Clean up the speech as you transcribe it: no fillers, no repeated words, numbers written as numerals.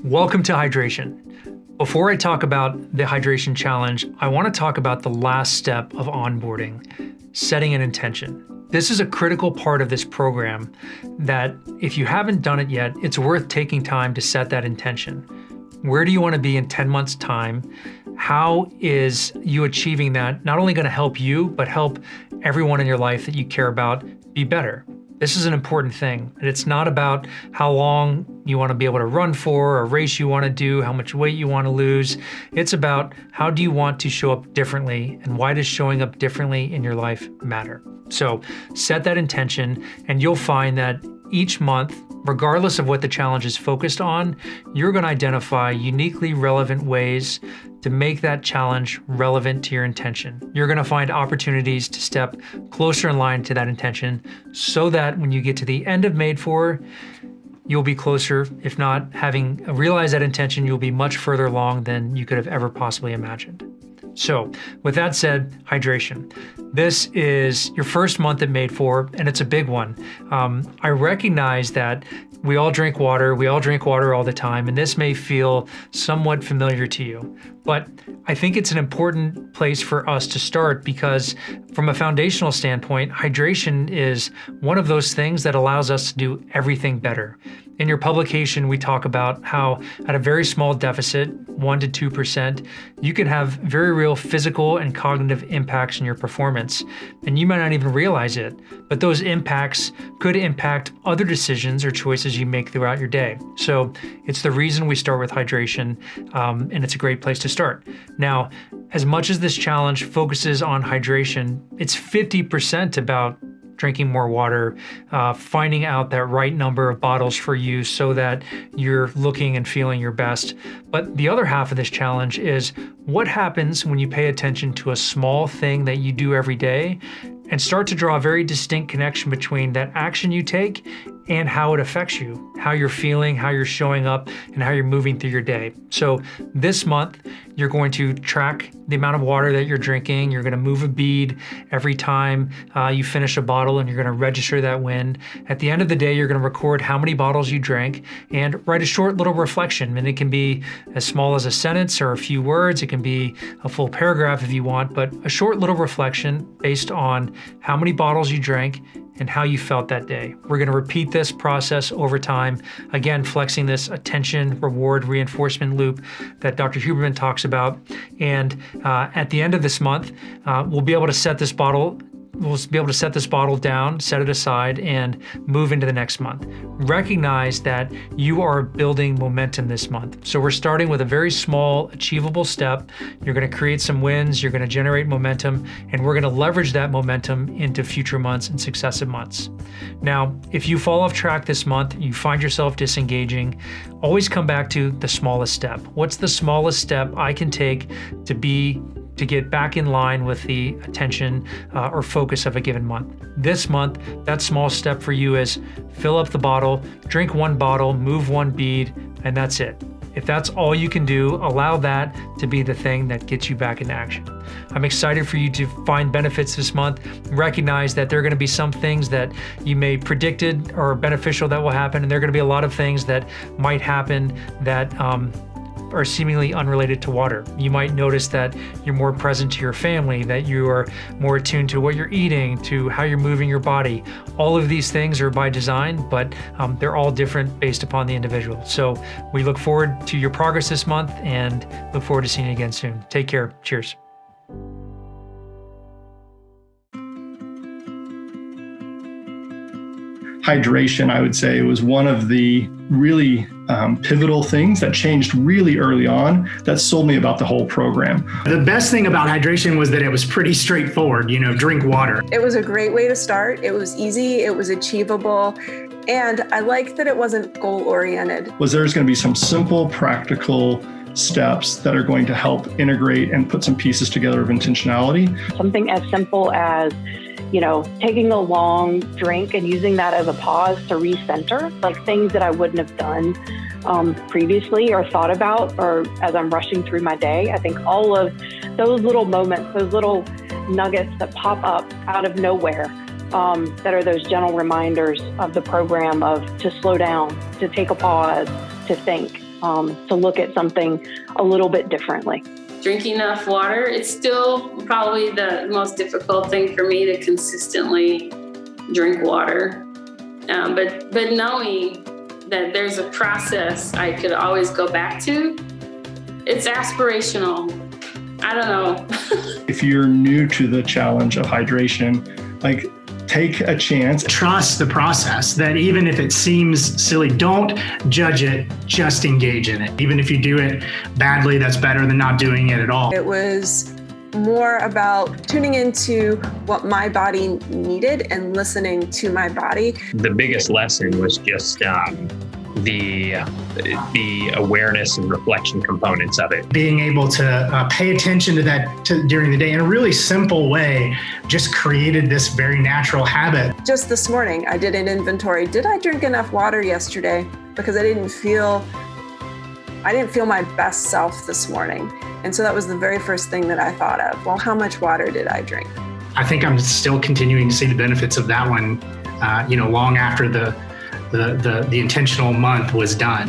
Welcome to hydration. Before I talk about the hydration challenge, I want to talk about the last step of onboarding, setting an intention. This is a critical part of this program that if you haven't done it yet, it's worth taking time to set that intention. Where do you want to be in 10 months' time? How is you achieving that not only going to help you, but help everyone in your life that you care about be better? This is an important thing. And it's not about how long you want to be able to run for, or a race you want to do, how much weight you want to lose. It's about how do you want to show up differently, and why does showing up differently in your life matter? So set that intention, and you'll find that each month, regardless of what the challenge is focused on, you're going to identify uniquely relevant ways to make that challenge relevant to your intention. You're going to find opportunities to step closer in line to that intention so that when you get to the end of Made For, you'll be closer. If not, having realized that intention, you'll be much further along than you could have ever possibly imagined. So with that said, hydration. This is your first month at Made For, and it's a big one. I recognize that we all drink water all the time, and this may feel somewhat familiar to you. But I think it's an important place for us to start because from a foundational standpoint, hydration is one of those things that allows us to do everything better. In your publication, we talk about how at a very small deficit, 1 to 2%, you can have very real physical and cognitive impacts in your performance. And you might not even realize it, but those impacts could impact other decisions or choices you make throughout your day. So it's the reason we start with hydration, and it's a great place to start. Now, as much as this challenge focuses on hydration, it's 50% about drinking more water, finding out that right number of bottles for you so that you're looking and feeling your best. But the other half of this challenge is what happens when you pay attention to a small thing that you do every day and start to draw a very distinct connection between that action you take and how it affects you, how you're feeling, how you're showing up, and how you're moving through your day. So this month, you're going to track the amount of water that you're drinking. You're going to move a bead every time you finish a bottle, and you're going to register that win. At the end of the day, you're going to record how many bottles you drank and write a short little reflection. And it can be as small as a sentence or a few words. It can be a full paragraph if you want, but a short little reflection based on how many bottles you drank and how you felt that day. We're going to repeat this process over time, again, flexing this attention, reward, reinforcement loop that Dr. Huberman talks about. And at the end of this month, we'll be able to set this bottle down, set it aside, and move into the next month. Recognize that you are building momentum this month. So we're starting with a very small, achievable step. You're going to create some wins, you're going to generate momentum, and we're going to leverage that momentum into future months and successive months. Now, if you fall off track this month, you find yourself disengaging, always come back to the smallest step. What's the smallest step I can take to get back in line with the attention or focus of a given month? This month, that small step for you is fill up the bottle, drink one bottle, move one bead, and that's it. If that's all you can do, allow that to be the thing that gets you back into action. I'm excited for you to find benefits this month. Recognize that there are going to be some things that you may predicted or beneficial that will happen, and there are going to be a lot of things that might happen that are seemingly unrelated to water. You might notice that you're more present to your family, that you are more attuned to what you're eating, to how you're moving your body. All of these things are by design, but they're all different based upon the individual. So we look forward to your progress this month and look forward to seeing you again soon. Take care. Cheers. Hydration, I would say, was one of the really pivotal things that changed really early on that sold me about the whole program. The best thing about hydration was that it was pretty straightforward, drink water. It was a great way to start. It was easy, it was achievable, and I liked that it wasn't goal-oriented. There's going to be some simple, practical steps that are going to help integrate and put some pieces together of intentionality. Something as simple as taking a long drink and using that as a pause to recenter, like things that I wouldn't have done previously or thought about, or as I'm rushing through my day. I think all of those little moments, those little nuggets that pop up out of nowhere, that are those gentle reminders of the program to slow down, to take a pause, to think. to look at something a little bit differently. Drinking enough water, it's still probably the most difficult thing for me to consistently drink water. But knowing that there's a process I could always go back to, it's aspirational. I don't know. If you're new to the challenge of hydration, like, take a chance. Trust the process, that even if it seems silly, don't judge it, just engage in it. Even if you do it badly, that's better than not doing it at all. It was more about tuning into what my body needed and listening to my body. The biggest lesson was just the awareness and reflection components of it. Being able to pay attention to that during the day in a really simple way just created this very natural habit. Just this morning, I did an inventory. Did I drink enough water yesterday? Because I didn't feel my best self this morning. And so that was the very first thing that I thought of. Well, how much water did I drink? I think I'm still continuing to see the benefits of that one, long after the intentional month was done.